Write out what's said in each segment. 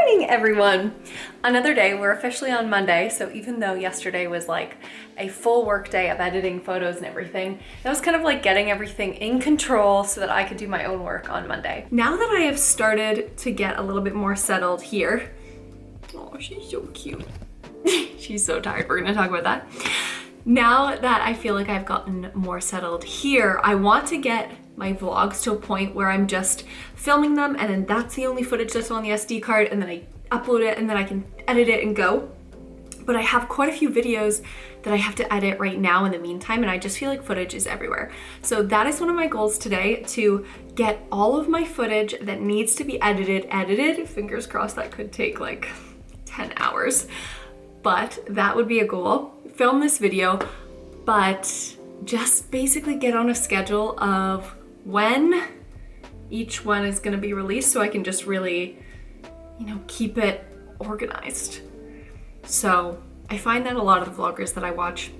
morning, everyone. Another day. We're officially on Monday, so even though yesterday was like a full work day of editing photos and everything, that was kind of like getting everything in control so that I could do my own work on Monday. Now that I have started to get a little bit more settled here, oh, she's so cute. She's so tired. We're gonna talk about that. Now that I feel like I've gotten more settled here, I want to get my vlogs to a point where I'm just filming them and then that's the only footage that's on the SD card, and then I upload it and then I can edit it and go. But I have quite a few videos that I have to edit right now in the meantime, and I just feel like footage is everywhere. So that is one of my goals today, to get all of my footage that needs to be edited. Fingers crossed that could take like 10 hours. But that would be a goal. Film this video, but just basically get on a schedule of when each one is gonna be released so I can just really, keep it organized. So I find that a lot of the vloggers that I watch,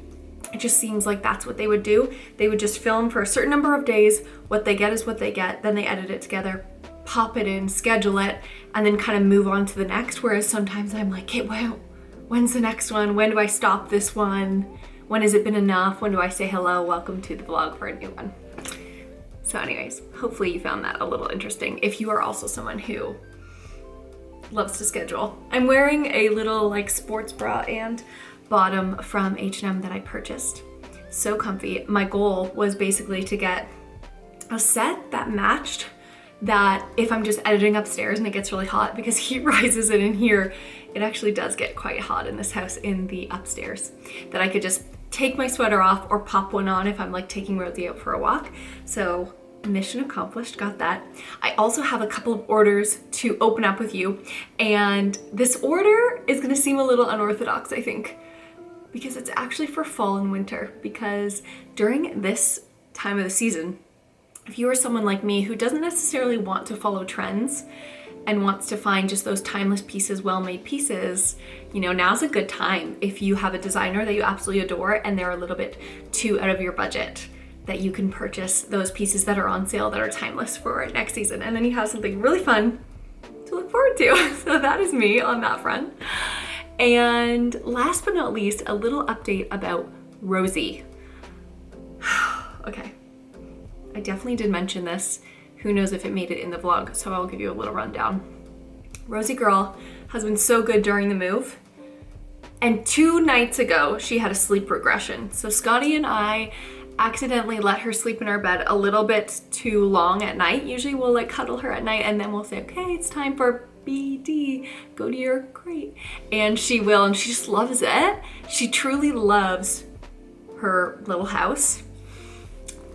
it just seems like that's what they would do. They would just film for a certain number of days, what they get is what they get, then they edit it together, pop it in, schedule it, and then kind of move on to the next. Whereas sometimes I'm like, hey, wow, when's the next one? When do I stop this one? When has it been enough? When do I say hello, welcome to the vlog for a new one? So anyways, hopefully you found that a little interesting if you are also someone who loves to schedule. I'm wearing a little like sports bra and bottom from H&M that I purchased. So comfy. My goal was basically to get a set that matched, that if I'm just editing upstairs and it gets really hot, because heat rises in here, it actually does get quite hot in this house in the upstairs, that I could just take my sweater off or pop one on if I'm like taking Rosie out for a walk. So mission accomplished, got that. I also have a couple of orders to open up with you, and this order is gonna seem a little unorthodox, I think, because it's actually for fall and winter, because during this time of the season, if you are someone like me who doesn't necessarily want to follow trends and wants to find just those timeless pieces, well-made pieces, now's a good time if you have a designer that you absolutely adore and they're a little bit too out of your budget, that you can purchase those pieces that are on sale that are timeless for next season. And then you have something really fun to look forward to. So that is me on that front. And last but not least, a little update about Rosie. Okay. I definitely did mention this. Who knows if it made it in the vlog, so I'll give you a little rundown. Rosie girl has been so good during the move. And 2 nights ago, she had a sleep regression. So Scotty and I accidentally let her sleep in our bed a little bit too long at night. Usually we'll like cuddle her at night and then we'll say, okay, it's time for BD, go to your crate. And she will, and she just loves it. She truly loves her little house.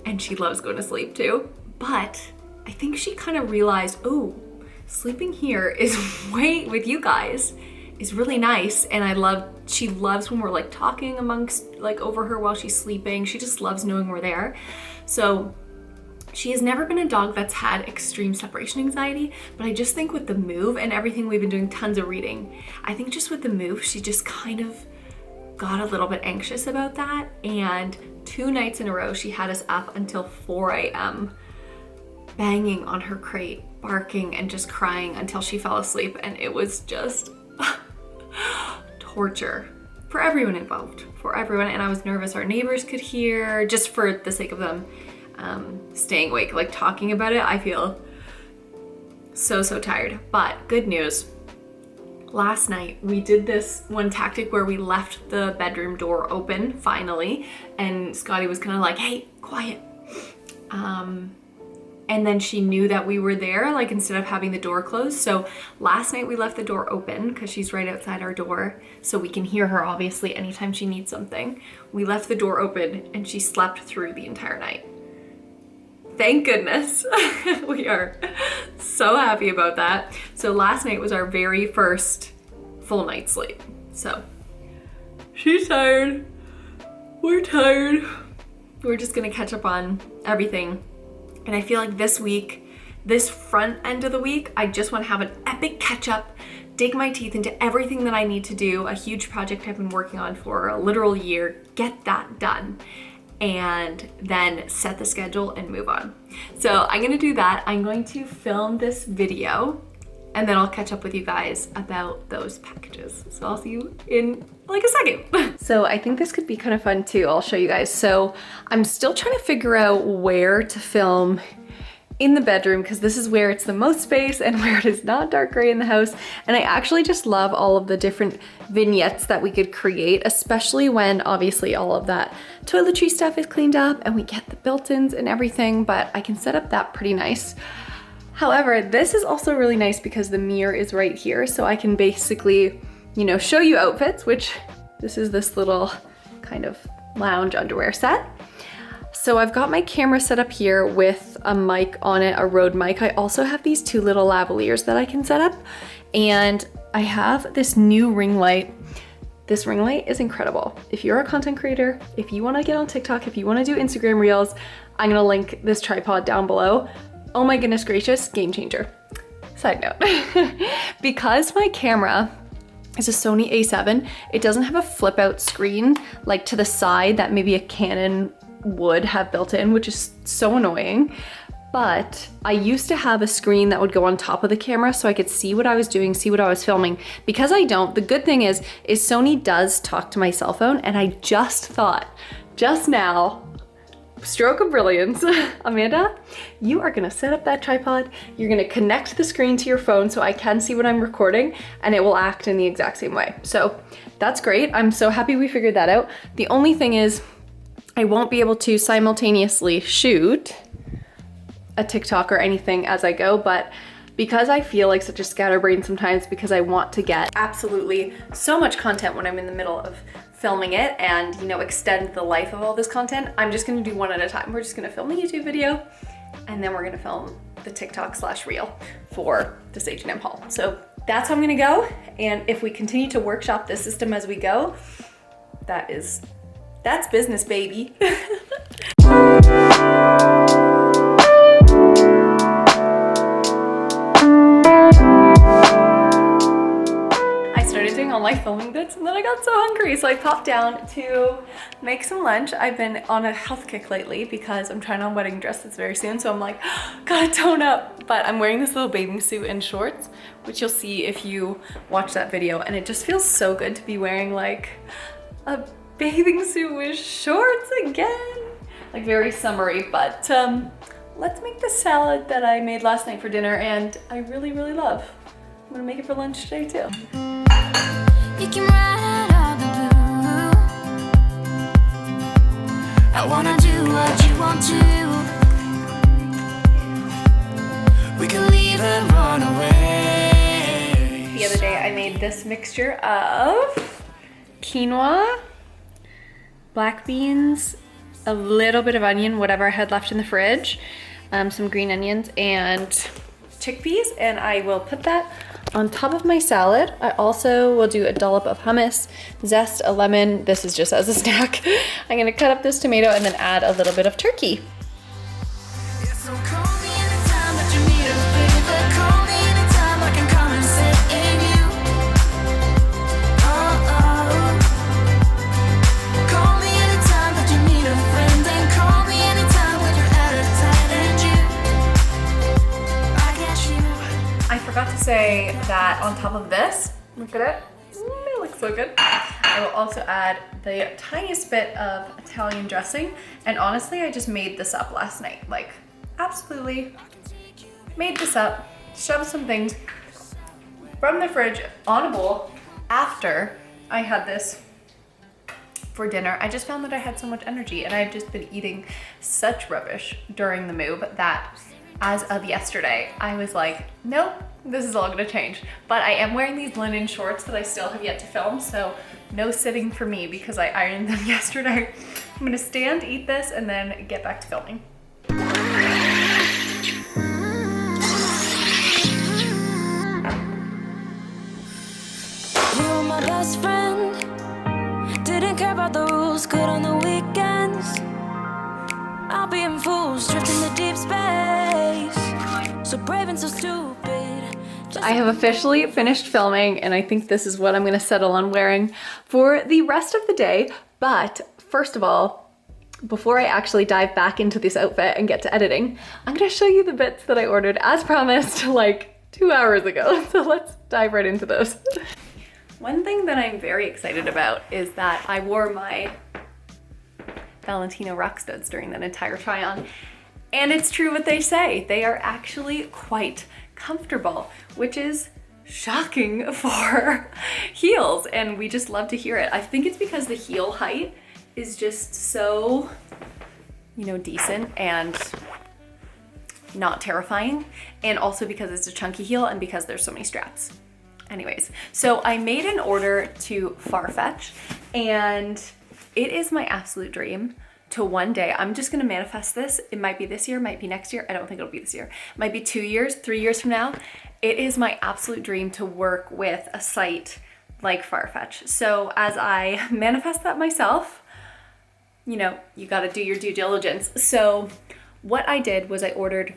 And she loves going to sleep too. But I think she kind of realized, oh, sleeping here is with you guys is really nice. And she loves when we're like talking amongst, like over her while she's sleeping. She just loves knowing we're there. So she has never been a dog that's had extreme separation anxiety, but I just think with the move and everything, we've been doing tons of reading. I think just with the move, she just kind of got a little bit anxious about that. And 2 nights in a row, she had us up until 4 a.m. banging on her crate, barking and just crying until she fell asleep. And it was just torture for everyone involved, And I was nervous our neighbors could hear, just for the sake of them staying awake, like talking about it. I feel so tired, but good news. Last night, we did this one tactic where we left the bedroom door open, finally, and Scotty was kind of like, hey, quiet. And then she knew that we were there, like instead of having the door closed. So last night we left the door open because she's right outside our door, so we can hear her obviously anytime she needs something. We left the door open and she slept through the entire night. Thank goodness. We are so happy about that. So last night was our very first full night's sleep. So she's tired. We're tired. We're just gonna catch up on everything. And I feel like this week, this front end of the week, I just want to have an epic catch up, dig my teeth into everything that I need to do, a huge project I've been working on for a literal year, get that done. and then set the schedule and move on. So I'm gonna do that. I'm going to film this video and then I'll catch up with you guys about those packages. So I'll see you in like a second. So I think this could be kind of fun too. I'll show you guys. So I'm still trying to figure out where to film in the bedroom, because this is where it's the most space and where it is not dark gray in the house. And I actually just love all of the different vignettes that we could create, especially when obviously all of that toiletry stuff is cleaned up and we get the built-ins and everything, but I can set up that pretty nice. However, this is also really nice because the mirror is right here. So I can basically, you know, show you outfits, which this is this little kind of lounge underwear set. So I've got my camera set up here with a mic on it, a Rode mic. I also have these two little lavaliers that I can set up. And I have this new ring light. This ring light is incredible. If you're a content creator, if you wanna get on TikTok, if you wanna do Instagram Reels, I'm gonna link this tripod down below. Oh my goodness gracious, game changer. Side note, because my camera is a Sony A7, it doesn't have a flip out screen like to the side that maybe a Canon would have built in, which is so annoying. But I used to have a screen that would go on top of the camera so I could see what I was doing, see what I was filming. Because I don't, the good thing is Sony does talk to my cell phone, and I just thought, just now, stroke of brilliance, Amanda, you are gonna set up that tripod, you're gonna connect the screen to your phone so I can see what I'm recording, and it will act in the exact same way. So that's great. I'm so happy we figured that out. The only thing is, I won't be able to simultaneously shoot a TikTok or anything as I go, but because I feel like such a scatterbrain sometimes, because I want to get absolutely so much content when I'm in the middle of filming it and, you know, extend the life of all this content, I'm just gonna do one at a time. We're just gonna film a YouTube video and then we're gonna film the TikTok / reel for this H&M haul. So that's how I'm gonna go. And if we continue to workshop this system as we go, that's business, baby. I started doing all my filming bits and then I got so hungry, so I popped down to make some lunch. I've been on a health kick lately because I'm trying on wedding dresses very soon, so I'm like, gotta tone up. But I'm wearing this little bathing suit and shorts, which you'll see if you watch that video, and it just feels so good to be wearing like a bathing suit with shorts again. Like very summery, but let's make the salad that I made last night for dinner and I really, really love. I'm gonna make it for lunch today too. You can ride all the blue. I wanna do what you want to. We can leave and run away. The other day I made this mixture of quinoa, black beans, a little bit of onion, whatever I had left in the fridge, some green onions and chickpeas, and I will put that on top of my salad. I also will do a dollop of hummus, zest, a lemon. This is just as a snack. I'm gonna cut up this tomato and then add a little bit of turkey. Say that on top of this, look at it, it looks so good. I will also add the tiniest bit of Italian dressing, and honestly I just made this up last night, like absolutely made this up, shoved some things from the fridge on a bowl after I had this for dinner. I just found that I had so much energy and I've just been eating such rubbish during the move that as of yesterday I was like, nope, this is all gonna change. But I am wearing these linen shorts that I still have yet to film, so no sitting for me because I ironed them yesterday. I'm gonna stand, eat this, and then get back to filming. You were my best friend, didn't care about the rules, good on the weekends. I'll be in fools, drifting to deep space, so brave and so stupid. I have officially finished filming, and I think this is what I'm gonna settle on wearing for the rest of the day. But first of all, before I actually dive back into this outfit and get to editing, I'm gonna show you the bits that I ordered as promised like 2 hours ago. So let's dive right into those. One thing that I'm very excited about is that I wore my Valentino rock studs during that entire try on. And it's true what they say. They are actually quite comfortable, which is shocking for heels. And we just love to hear it. I think it's because the heel height is just so, you know, decent and not terrifying. And also because it's a chunky heel and because there's so many straps. Anyways, so I made an order to Farfetch and it is my absolute dream to one day, I'm just gonna manifest this. It might be this year, might be next year. I don't think it'll be this year. It might be 2 years, 3 years from now. It is my absolute dream to work with a site like Farfetch. So as I manifest that myself, you know, you gotta do your due diligence. So what I did was I ordered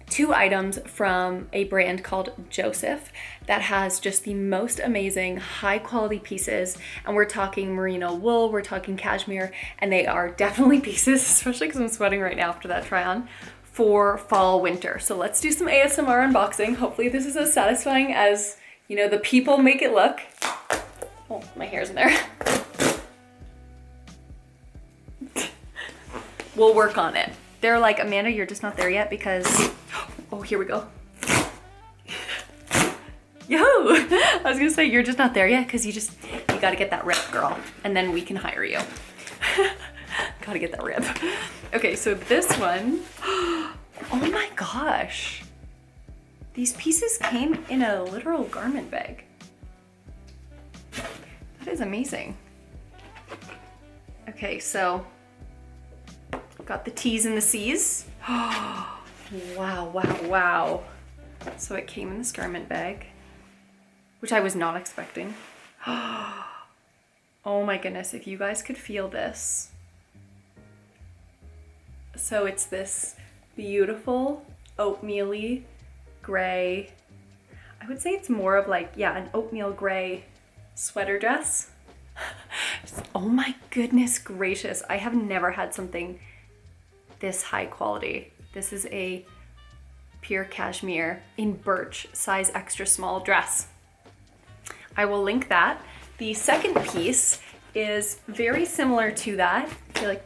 2 items from a brand called Joseph that has just the most amazing high quality pieces. And we're talking merino wool, we're talking cashmere, and they are definitely pieces, especially because I'm sweating right now after that try on, for fall winter. So let's do some ASMR unboxing. Hopefully this is as satisfying as, you know, the people make it look. Oh, my hair's in there. We'll work on it. They're like, Amanda, you're just not there yet because, oh, here we go. Yo, I was gonna say, you're just not there yet because you gotta get that rip, girl, and then we can hire you. Gotta get that rip. Okay, so this one, oh my gosh. These pieces came in a literal garment bag. That is amazing. Okay, so got the T's and the C's. Wow, wow, wow. So it came in this garment bag, which I was not expecting. Oh my goodness, if you guys could feel this. So it's this beautiful oatmeal-y gray. I would say it's more of like, yeah, an oatmeal gray sweater dress. Oh my goodness gracious. I have never had something this high quality. This is a pure cashmere in birch, size extra small dress. I will link that. The second piece is very similar to that. I feel like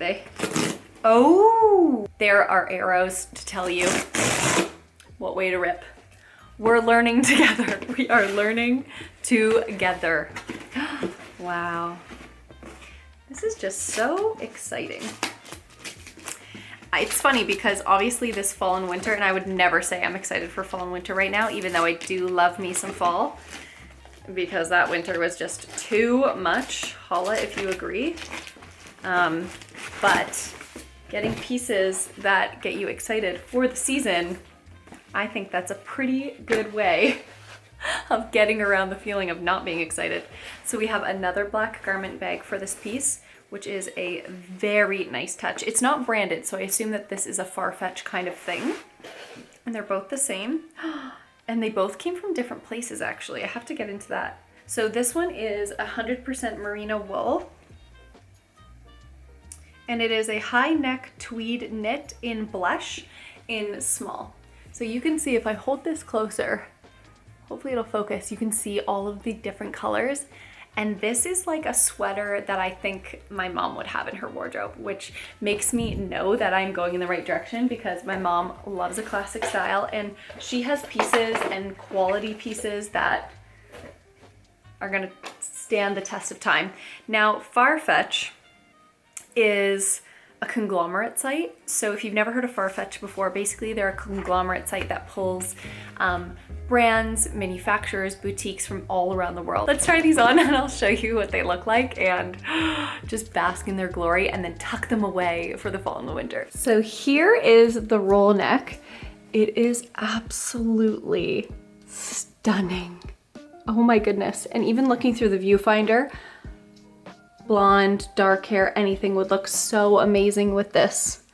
there are arrows to tell you what way to rip. We're learning together. We are learning together. Wow. This is just so exciting. It's funny because obviously this fall and winter, and I would never say I'm excited for fall and winter right now, even though I do love me some fall, because that winter was just too much. Holla if you agree. But getting pieces that get you excited for the season, I think that's a pretty good way of getting around the feeling of not being excited. So we have another black garment bag for this piece, which is a very nice touch. It's not branded, so I assume that this is a Farfetch kind of thing. And they're both the same. And they both came from different places, actually. I have to get into that. So this one is 100% merino wool. And it is a high neck tweed knit in blush in small. So you can see if I hold this closer, hopefully it'll focus, you can see all of the different colors. And this is like a sweater that I think my mom would have in her wardrobe, which makes me know that I'm going in the right direction because my mom loves a classic style and she has pieces and quality pieces that are gonna stand the test of time. Now, Farfetch is a conglomerate site. So if you've never heard of Farfetch before, basically they're a conglomerate site that pulls brands, manufacturers, boutiques from all around the world. Let's try these on and I'll show you what they look like and just bask in their glory and then tuck them away for the fall and the winter. So here is the roll neck. It is absolutely stunning. Oh my goodness. And even looking through the viewfinder, blonde, dark hair, anything would look so amazing with this.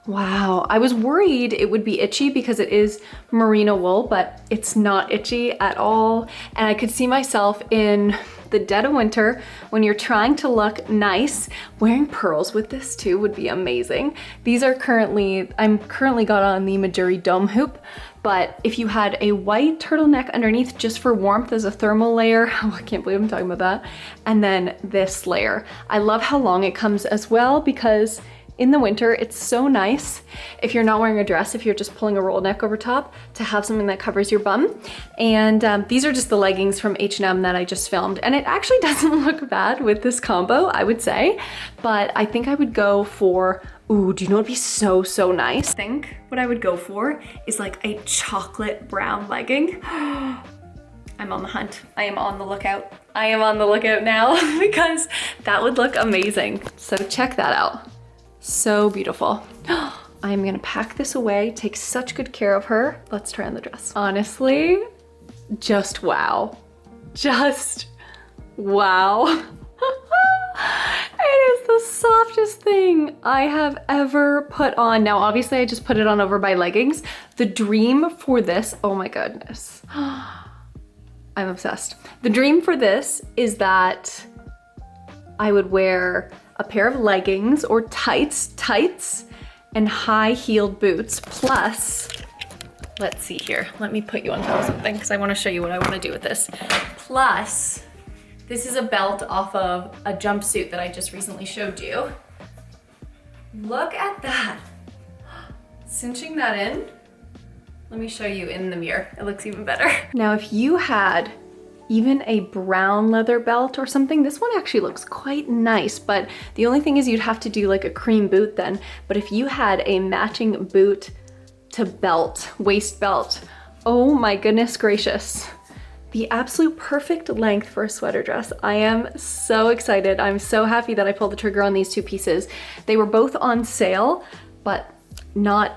Wow, I was worried it would be itchy because it is merino wool, but it's not itchy at all. And I could see myself in the dead of winter when you're trying to look nice, wearing pearls with this too would be amazing. These are I'm currently got on the Majuri dome hoop. But if you had a white turtleneck underneath just for warmth as a thermal layer, oh, I can't believe I'm talking about that. And then this layer. I love how long it comes as well, because in the winter, it's so nice if you're not wearing a dress, if you're just pulling a roll neck over top, to have something that covers your bum. And these are just the leggings from H&M that I just filmed. And it actually doesn't look bad with this combo, I would say. But I think I would go for, ooh, do you know what would be so, so nice? I think what I would go for is like a chocolate brown legging. I'm on the hunt. I am on the lookout. I am on the lookout now because that would look amazing. So check that out. So beautiful. I'm gonna pack this away, take such good care of her. Let's try on the dress. Honestly, just wow. Just wow. It is the softest thing I have ever put on. Now, obviously I just put it on over my leggings. The dream for this, oh my goodness. I'm obsessed. The dream for this is that I would wear a pair of leggings or tights, and high-heeled boots, plus, let's see here. Let me put you on top of something because I want to show you what I want to do with this. Plus, this is a belt off of a jumpsuit that I just recently showed you. Look at that. Cinching that in. Let me show you in the mirror. It looks even better. Now, if you had even a brown leather belt or something, this one actually looks quite nice, but the only thing is you'd have to do like a cream boot then. But if you had a matching boot to belt, waist belt, oh my goodness gracious. The absolute perfect length for a sweater dress. I am so excited. I'm so happy that I pulled the trigger on these two pieces. They were both on sale, but not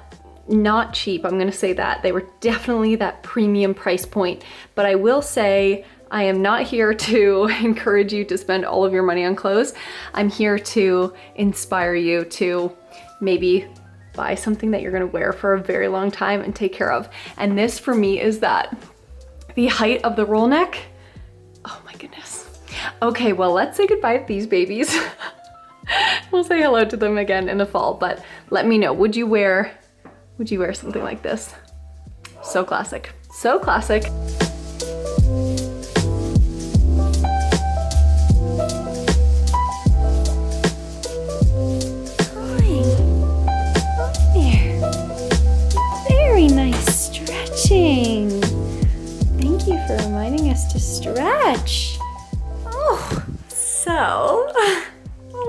cheap, I'm gonna say that. They were definitely that premium price point, but I will say, I am not here to encourage you to spend all of your money on clothes. I'm here to inspire you to maybe buy something that you're gonna wear for a very long time and take care of. And this for me is that. The height of the roll neck, oh my goodness. Okay, well, let's say goodbye to these babies. We'll say hello to them again in the fall, but let me know, would you wear something like this? So classic, so classic. Very nice stretching. Thank you for reminding us to stretch. Oh, so,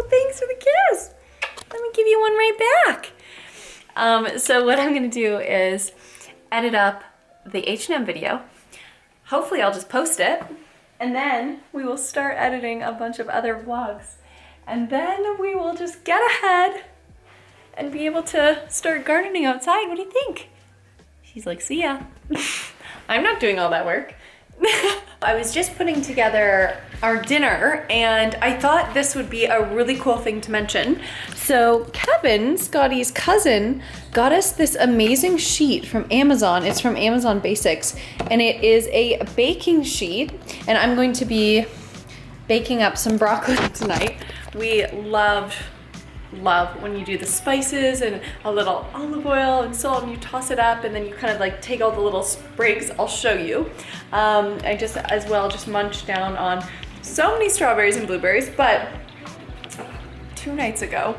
thanks for the kiss. Let me give you one right back. So what I'm gonna do is edit up the H&M video. Hopefully I'll just post it, and then we will start editing a bunch of other vlogs. And then we will just get ahead and be able to start gardening outside. What do you think? She's like, see ya. I'm not doing all that work. I was just putting together our dinner and I thought this would be a really cool thing to mention. So Kevin, Scotty's cousin, got us this amazing sheet from Amazon. It's from Amazon Basics and it is a baking sheet, and I'm going to be baking up some broccoli tonight. We love when you do the spices and a little olive oil and salt and you toss it up and then you kind of like take all the little sprigs. I'll show you. I just as well just munched down on so many strawberries and blueberries, but 2 nights ago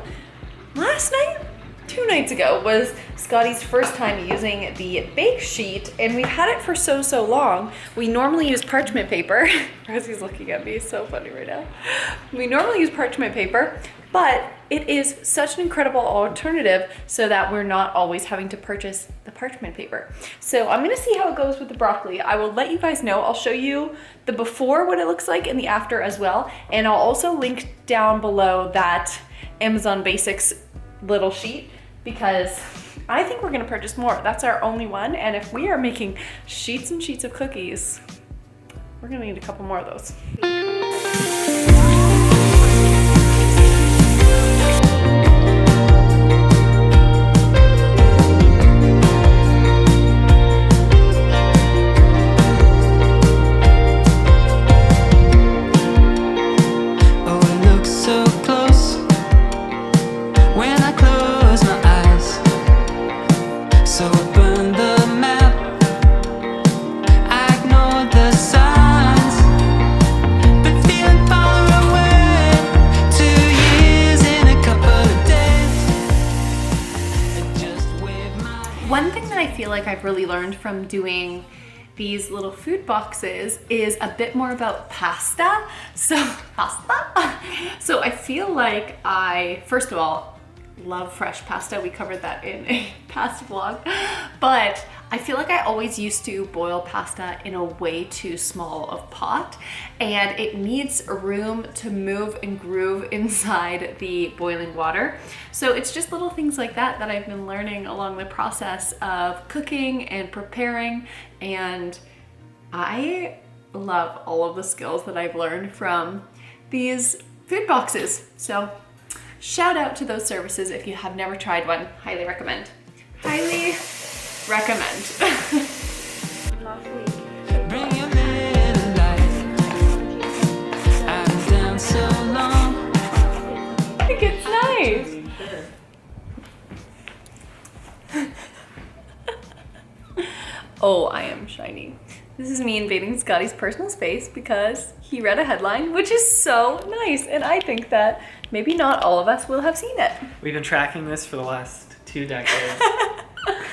was Scotty's first time using the bake sheet, and we've had it for so long. We normally use parchment paper. Rosie's looking at me, it's so funny right now. We normally use parchment paper, but it is such an incredible alternative so that we're not always having to purchase the parchment paper. So I'm gonna see how it goes with the broccoli. I will let you guys know. I'll show you the before, what it looks like, and the after as well. And I'll also link down below that Amazon Basics little sheet, because I think we're gonna purchase more. That's our only one. And if we are making sheets and sheets of cookies, we're gonna need a couple more of those. When I close my eyes, so I burn the map really learned from doing these little food boxes is a bit more about pasta. So I feel like I, first of all, love fresh pasta. We covered that in a past vlog, but I feel like I always used to boil pasta in a way too small of pot, and it needs room to move and groove inside the boiling water. So it's just little things like that that I've been learning along the process of cooking and preparing, and I love all of the skills that I've learned from these food boxes. So shout out to those services if you have never tried one. Highly recommend. Highly recommend. Bring your little life. I've been down so long. I think it's nice. Oh, I am shiny. This is me invading Scotty's personal space because he read a headline, which is so nice. And I think that maybe not all of us will have seen it. We've been tracking this for the last 2 decades.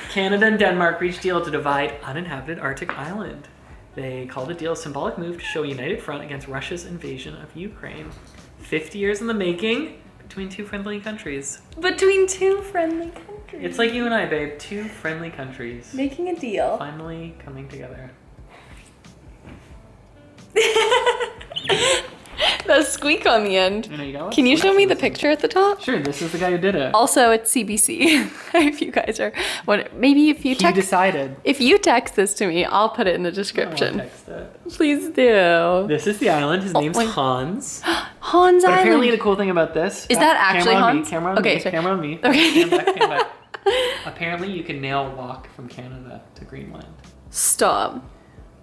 Canada and Denmark reached deal to divide uninhabited Arctic island. They called the deal a symbolic move to show a united front against Russia's invasion of Ukraine. 50 years in the making between 2 friendly countries. Between 2 friendly countries. It's like you and I, babe. 2 friendly countries. Making a deal. Finally coming together. That squeak on the end. You know, you got Can you show me the picture at the top? Sure, this is the guy who did it. Also, it's CBC. If you guys are, maybe if you He decided. if you text this to me, I'll put it in the I description. won't text it. Please do. This is the island. His name's wait. Hans. Hans But Island. apparently the cool thing about this... Is that actually camera on Hans? Me, camera on Okay, me, sorry. camera on me. Okay. Stand back, stand back. Apparently you can now walk from Canada to Greenland. Stop.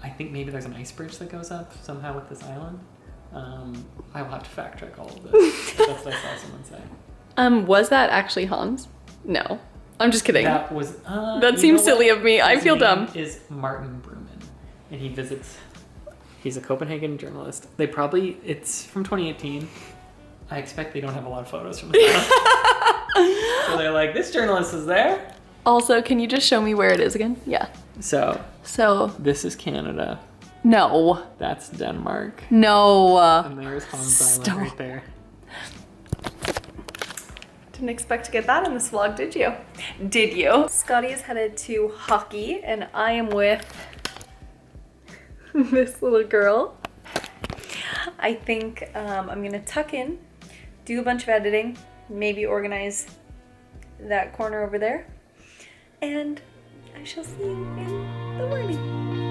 I think maybe there's an ice bridge that goes up somehow with this island. I will have to fact check all of this. That's what I saw someone say. Was that actually Hans? No. I'm just kidding. That was... That seems silly of me. I feel dumb. Is Martin Bruman. And he visits... He's a Copenhagen journalist. They probably... It's from 2018. I expect they don't have a lot of photos from this island. So they're like, this journalist is there? Also, can you just show me where it is again? Yeah. So, So, this is Canada. no. That's Denmark. No. And there's Hans Stop. Island right there. Didn't expect to get that in this vlog, did you? Did you? Scotty is headed to hockey, and I am with this little girl. I think I'm gonna tuck in, do a bunch of editing, maybe organize that corner over there, and I shall see you in the morning.